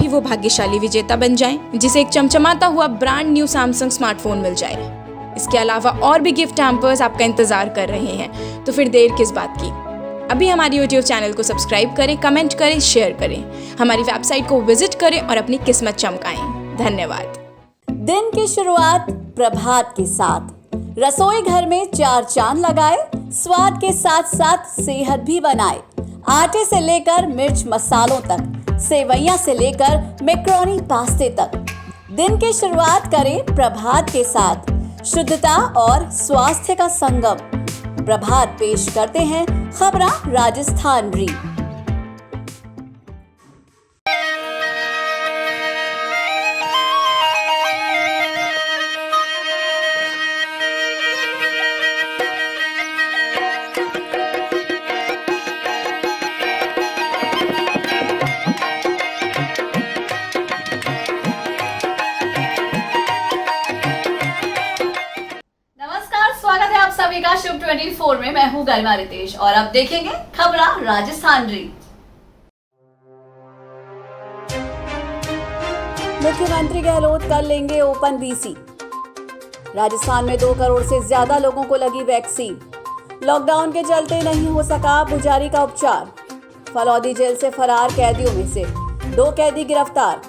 वो भाग्यशाली विजेता बन जाएं, जिसे एक चमचमाता हुआ ब्रांड न्यू सैमसंग स्मार्टफोन मिल जाए। इसके अलावा और भी गिफ्ट हैम्पर्स आपका इंतजार कर रहे हैं, तो फिर देर किस बात की। अभी हमारी यूट्यूब चैनल को सब्सक्राइब करें, कमेंट करें, शेयर करें, हमारी वेबसाइट को विजिट करें और अपनी किस्मत चमकाएं। धन्यवाद। दिन की शुरुआत प्रभात के साथ, रसोई घर में 4 चांद लगाए, स्वाद के साथ साथ सेहत भी बनाए। आटे से लेकर मिर्च मसालों तक, सेवइयां से लेकर मैक्रोनी पास्ते तक, दिन की शुरुआत करें प्रभात के साथ। शुद्धता और स्वास्थ्य का संगम, प्रभात पेश करते हैं खबरां राजस्थान री। स्वागत है आप सभी का शुभ 24 में। मैं हूं गरिमा रितेश और अब देखेंगे खबरां राजस्थान री। मुख्यमंत्री गहलोत कल लेंगे ओपन बीसी। राजस्थान में 2 करोड़ से ज्यादा लोगों को लगी वैक्सीन। लॉकडाउन के चलते नहीं हो सका पुजारी का उपचार। फलौदी जेल से फरार कैदियों में से 2 कैदी गिरफ्तार।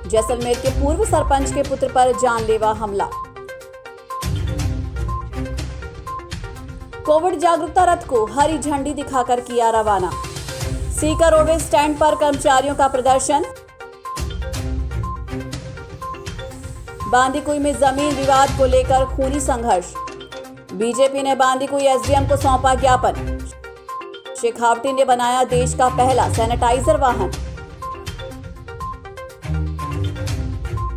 जैसलमेर के पूर्व सरपंच के पुत्र पर जानलेवा हमला। कोविड जागरूकता रथ को हरी झंडी दिखाकर किया रवाना। सीकर रोडवेज स्टैंड पर कर्मचारियों का प्रदर्शन। बांदीकुई में जमीन विवाद को लेकर खूनी संघर्ष। बीजेपी ने बांदीकुई एसडीएम को सौंपा ज्ञापन। शेखावटी ने बनाया देश का पहला सैनिटाइजर वाहन।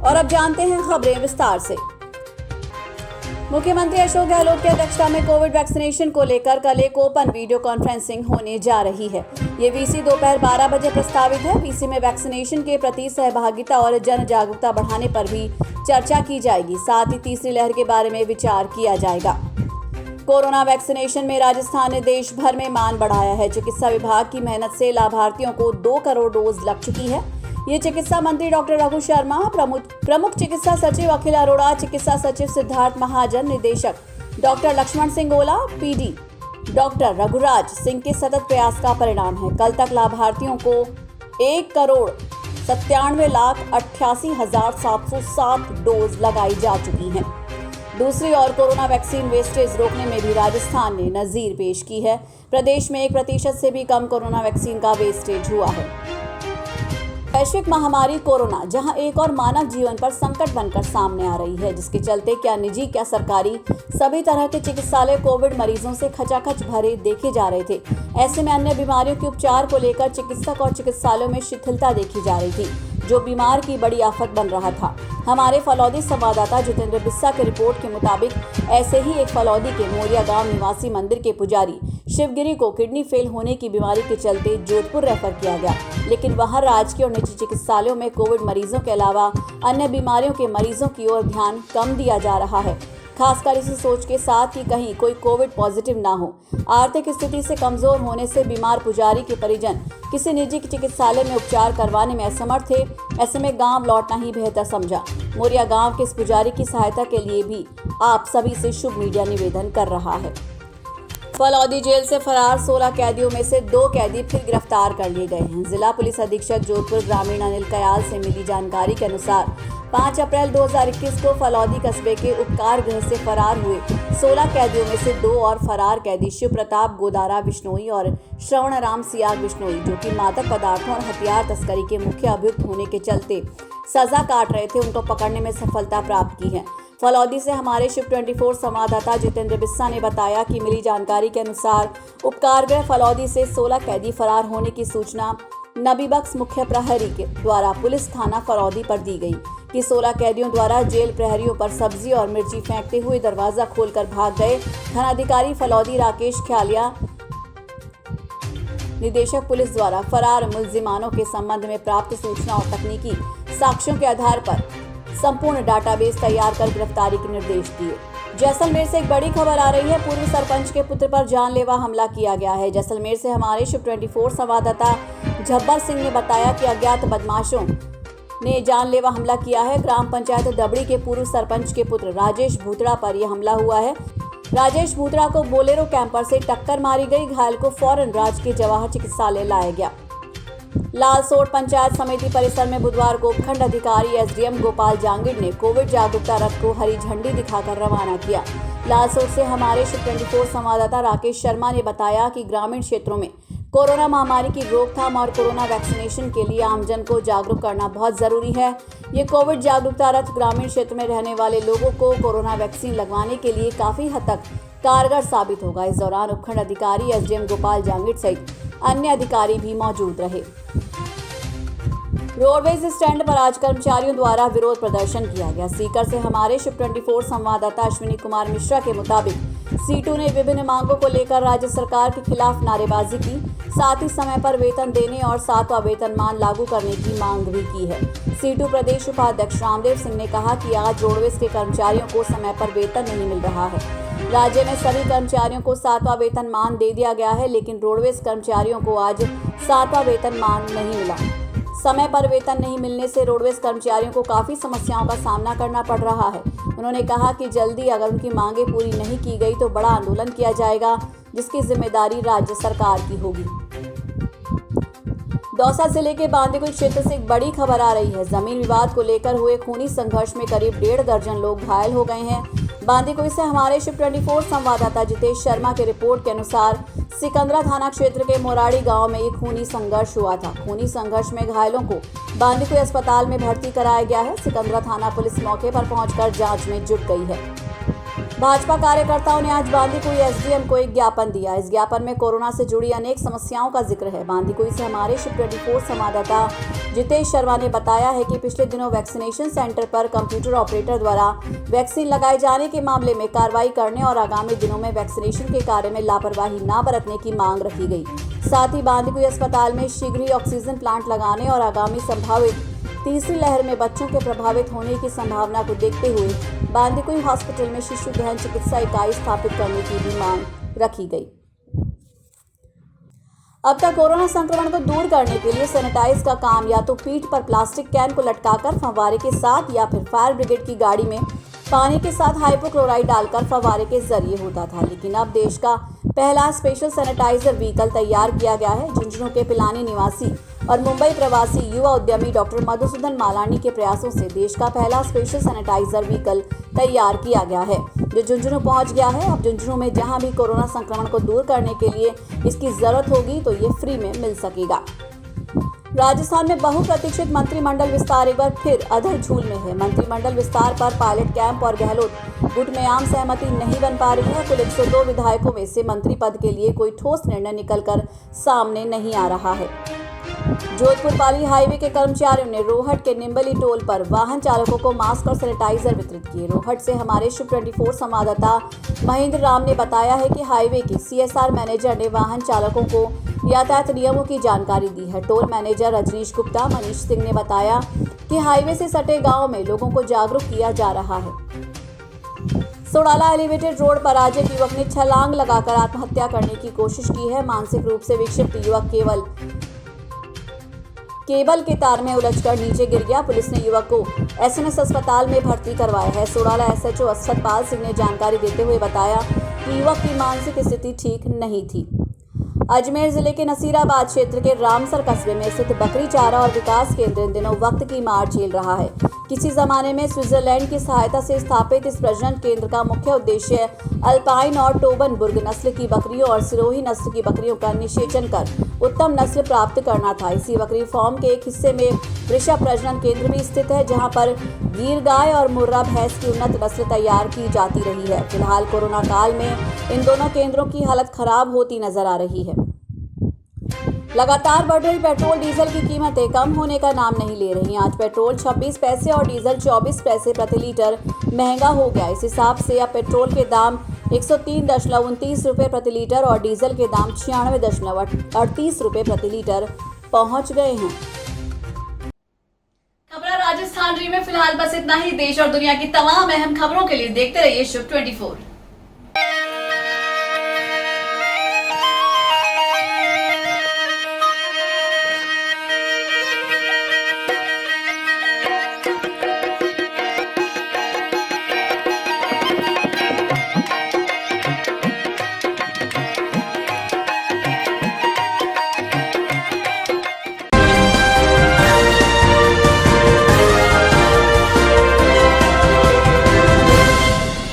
और अब जानते हैं खबरें विस्तार से। मुख्यमंत्री अशोक गहलोत की अध्यक्षता में कोविड वैक्सीनेशन को लेकर कल एक ओपन वीडियो कॉन्फ्रेंसिंग होने जा रही है। ये वीसी दोपहर 12 बजे प्रस्तावित है। वीसी में वैक्सीनेशन के प्रति सहभागिता और जन जागरूकता बढ़ाने पर भी चर्चा की जाएगी। साथ ही तीसरी लहर के बारे में विचार किया जाएगा। कोरोना वैक्सीनेशन में राजस्थान ने देश भर में मान बढ़ाया है। चिकित्सा विभाग की मेहनत से लाभार्थियों को 2 करोड़ डोज लग चुकी है। ये चिकित्सा मंत्री डॉक्टर रघु शर्मा, प्रमुख चिकित्सा सचिव अखिल अरोड़ा, चिकित्सा सचिव सिद्धार्थ महाजन, निदेशक डॉक्टर लक्ष्मण सिंह गोला, पीडी डॉक्टर रघुराज सिंह के सतत प्रयास का परिणाम है। कल तक लाभार्थियों को 1,97,88,707 डोज लगाई जा चुकी हैं। दूसरी ओर कोरोना वैक्सीन वेस्टेज रोकने में भी राजस्थान ने नजीर पेश की है। प्रदेश में 1% से भी कम कोरोना वैक्सीन का वेस्टेज हुआ है। वैश्विक महामारी कोरोना जहां एक और मानव जीवन पर संकट बनकर सामने आ रही है, जिसके चलते क्या निजी क्या सरकारी सभी तरह के चिकित्सालय कोविड मरीजों से खचाखच भरे देखे जा रहे थे। ऐसे में अन्य बीमारियों के उपचार को लेकर चिकित्सक और चिकित्सालयों में शिथिलता देखी जा रही थी, जो बीमार की बड़ी आफत बन रहा था। हमारे फलौदी संवाददाता जितेंद्र बिस्सा की रिपोर्ट के मुताबिक ऐसे ही एक फलौदी के मोरिया गांव निवासी मंदिर के पुजारी शिवगिरी को किडनी फेल होने की बीमारी के चलते जोधपुर रेफर किया गया, लेकिन वहां राजकीय और निजी चिकित्सालयों में कोविड मरीजों के अलावा अन्य बीमारियों के मरीजों की ओर ध्यान कम दिया जा रहा है, खासकर इसी सोच के साथ कि कहीं कोई कोविड पॉजिटिव ना हो। आर्थिक स्थिति से कमजोर होने से बीमार पुजारी के परिजन किसी निजी चिकित्सालय में उपचार करवाने में असमर्थ थे। ऐसे में गांव लौटना ही बेहतर समझा। मोरिया गांव के इस पुजारी की सहायता के लिए भी आप सभी से शुभ मीडिया निवेदन कर रहा है। फलौदी जेल से फरार 16 कैदियों में से 2 कैदी फिर गिरफ्तार कर लिए गए हैं। जिला पुलिस अधीक्षक जोधपुर ग्रामीण अनिल कयाल से मिली जानकारी के अनुसार 5 अप्रैल 2021 को फलौदी कस्बे के उपकार गृह से फरार हुए 16 कैदियों में से 2 और फरार कैदी शिव प्रताप गोदारा बिश्नोई और श्रवण राम सियाग बिश्नोई, जो कि मादक पदार्थों और हथियार तस्करी के मुख्य अभियुक्त होने के चलते सजा काट रहे थे, उनको पकड़ने में सफलता प्राप्त की है। फलौदी से हमारे शिव 24 संवाददाता जितेंद्र बिस्सा ने बताया कि मिली जानकारी के अनुसार उपकार गृह फलौदी से 16 कैदी फरार होने की सूचना नबीबख्श मुख्य प्रहरी के द्वारा पुलिस थाना फलौदी पर दी गई कि 16 कैदियों द्वारा जेल प्रहरियों पर सब्जी और मिर्ची फेंकते हुए दरवाजा खोलकर भाग गए। थानाधिकारी फलौदी राकेश ख्यालिया निदेशक पुलिस द्वारा फरार मुलजिमानों के संबंध में प्राप्त सूचना और तकनीकी साक्ष्यों के आधार पर संपूर्ण डाटाबेस तैयार कर गिरफ्तारी के निर्देश दिए। जैसलमेर से एक बड़ी खबर आ रही है। पूर्व सरपंच के पुत्र पर जानलेवा हमला किया गया है। जैसलमेर से हमारे शिव 24 संवाददाता झब्बर सिंह ने बताया कि अज्ञात बदमाशों ने जानलेवा हमला किया है। ग्राम पंचायत दबड़ी के पूर्व सरपंच के पुत्र राजेश भूतड़ा पर यह हमला हुआ है। राजेश भूतड़ा को बोलेरो कैंपर से टक्कर मारी गई। घायल को फौरन राजकीय जवाहर चिकित्सालय लाया गया। लालसोट पंचायत समिति परिसर में बुधवार को उपखंड अधिकारी एसडीएम गोपाल जांगिड़ ने कोविड जागरूकता रथ को हरी झंडी दिखाकर रवाना किया। लालसोट से हमारे शिव 24 संवाददाता राकेश शर्मा ने बताया कि ग्रामीण क्षेत्रों में कोरोना महामारी की रोकथाम और कोरोना वैक्सीनेशन के लिए आमजन को जागरूक करना बहुत जरूरी है। ये कोविड जागरूकता रथ ग्रामीण क्षेत्र में रहने वाले लोगों को कोरोना वैक्सीन लगवाने के लिए काफी हद तक कारगर साबित होगा। इस दौरान उपखंड अधिकारी एसडीएम गोपाल जांगिड़ सहित अन्य अधिकारी भी मौजूद रहे। रोडवेज स्टैंड पर आज कर्मचारियों द्वारा विरोध प्रदर्शन किया गया। सीकर से हमारे शिव 24 संवाददाता अश्विनी कुमार मिश्रा के मुताबिक सीटू ने विभिन्न मांगों को लेकर राज्य सरकार के खिलाफ नारेबाजी की। साथ ही समय पर वेतन देने और 7वां वेतनमान लागू करने की मांग भी की है। सीटू प्रदेश उपाध्यक्ष रामदेव सिंह ने कहा कि आज रोडवेज के कर्मचारियों को समय पर वेतन नहीं मिल रहा है। राज्य में सभी कर्मचारियों को 7वां वेतनमान दे दिया गया है, लेकिन रोडवेज कर्मचारियों को आज 7वां वेतनमान नहीं मिला। समय पर वेतन नहीं मिलने से रोडवेज कर्मचारियों को काफ़ी समस्याओं का सामना करना पड़ रहा है। उन्होंने कहा कि जल्दी अगर उनकी मांगें पूरी नहीं की गई तो बड़ा आंदोलन किया जाएगा, जिसकी जिम्मेदारी राज्य सरकार की होगी। दौसा जिले के बांदीकुई क्षेत्र से एक बड़ी खबर आ रही है। जमीन विवाद को लेकर हुए खूनी संघर्ष में करीब 1.5 दर्जन लोग घायल हो गए हैं। बांदीकुई से हमारे शिव 24 संवाददाता जितेश शर्मा के रिपोर्ट के अनुसार सिकंदरा थाना क्षेत्र के मोराड़ी गांव में एक खूनी संघर्ष हुआ था। खूनी संघर्ष में घायलों को बांदीकुई अस्पताल में भर्ती कराया गया है। सिकंदरा थाना पुलिस मौके पर पहुंचकर जांच में जुट गई है। भाजपा कार्यकर्ताओं ने आज बांदीकुई एसडीएम को एक ज्ञापन दिया। इस ज्ञापन में कोरोना से जुड़ी अनेक समस्याओं का जिक्र है। बांदीकुई से हमारे शिव 24 संवाददाता जितेश शर्मा ने बताया है कि पिछले दिनों वैक्सीनेशन सेंटर पर कंप्यूटर ऑपरेटर द्वारा वैक्सीन लगाए जाने के मामले में कार्रवाई करने और आगामी दिनों में वैक्सीनेशन के कार्य में लापरवाही न बरतने की मांग रखी गई। साथ ही बांदीकुई अस्पताल में शीघ्र ही ऑक्सीजन प्लांट लगाने और आगामी संभावित तीसरी लहर में बच्चों के प्रभावित होने की संभावना को देखते हुए बांदीकुई हॉस्पिटल में शिशु गहन चिकित्सा इकाई स्थापित करने की भी मांग रखी गई। अब तक कोरोना संक्रमण को दूर करने के लिए सैनिटाइज का काम या तो पीठ पर प्लास्टिक कैन को लटकाकर फव्वारे के साथ या फिर फायर ब्रिगेड की गाड़ी में पानी के साथ हाइपोक्लोराइड डालकर फव्वारे के जरिए होता था, लेकिन अब देश का पहला स्पेशल सैनिटाइजर व्हीकल तैयार किया गया है। झुंझुनू के पिलानी निवासी और मुंबई प्रवासी युवा उद्यमी डॉक्टर मधुसूदन मालानी के प्रयासों से देश का पहला स्पेशल सैनिटाइजर व्हीकल तैयार किया गया है, जो झुंझुनू पहुंच गया है। अब झुंझुनू में जहां भी कोरोना संक्रमण को दूर करने के लिए इसकी जरूरत होगी तो ये फ्री में मिल सकेगा। राजस्थान में बहुप्रतीक्षित मंत्रिमंडल विस्तार एक बार फिर अधर-झूल में है। मंत्रिमंडल विस्तार पर पायलट कैंप और गहलोत गुट में आम सहमति नहीं बन पा रही है। कुल 102 विधायकों में से मंत्री पद के लिए कोई ठोस निर्णय निकलकर सामने नहीं आ रहा है। जोधपुर पाली हाईवे के कर्मचारियों ने रोहट के निम्बली टोल पर वाहन चालकों को मास्क और सैनिटाइजर वितरित किए। रोहट से हमारे शिव 24 संवाददाता महेंद्र राम ने बताया है कि हाईवे के सीएसआर मैनेजर ने वाहन चालकों को यातायात नियमों की जानकारी दी है। टोल मैनेजर रजनीश गुप्ता मनीष सिंह ने बताया कि हाईवे से सटे गाँव में लोगों को जागरूक किया जा रहा है। सोडाला एलिवेटेड रोड पर आज एक युवक ने छलांग लगाकर आत्महत्या करने की कोशिश की है। मानसिक रूप से विक्षिप्त युवक केबल के तार में उलझकर नीचे गिर गया। पुलिस ने युवक को एसएमएस अस्पताल में भर्ती करवाया है। सोडाला एसएचओ सतपाल सिंह ने जानकारी देते हुए बताया कि युवक की मानसिक स्थिति ठीक नहीं थी। अजमेर जिले के नसीराबाद क्षेत्र के रामसर कस्बे में स्थित बकरी चारा और विकास केंद्र इन दिनों वक्त की मार झेल रहा है। किसी जमाने में स्विट्जरलैंड की सहायता से स्थापित इस प्रजनन केंद्र का मुख्य उद्देश्य अल्पाइन और टोबनबुर्ग नस्ल की बकरियों और सिरोही नस्ल की बकरियों का निषेचन कर उत्तम नस्ल प्राप्त करना था। इसी बकरी फार्म के एक हिस्से में वृषभ प्रजनन केंद्र भी स्थित है, जहां पर गीर गाय और मुर्रा भैंस की उन्नत नस्ल तैयार की जाती रही है। फिलहाल कोरोना काल में इन दोनों केंद्रों की हालत खराब होती नजर आ रही है। लगातार बढ़ रही पेट्रोल डीजल की कीमतें कम होने का नाम नहीं ले रही। आज पेट्रोल 26 पैसे और डीजल 24 पैसे प्रति लीटर महंगा हो गया। इस हिसाब से अब पेट्रोल के दाम 103.29 रुपये प्रति लीटर और डीजल के दाम 96.38 रुपये प्रति लीटर पहुंच गए हैं। खबरा राजस्थान री में फिलहाल बस इतना ही। देश और दुनिया की तमाम अहम खबरों के लिए देखते रहिए शिव 24।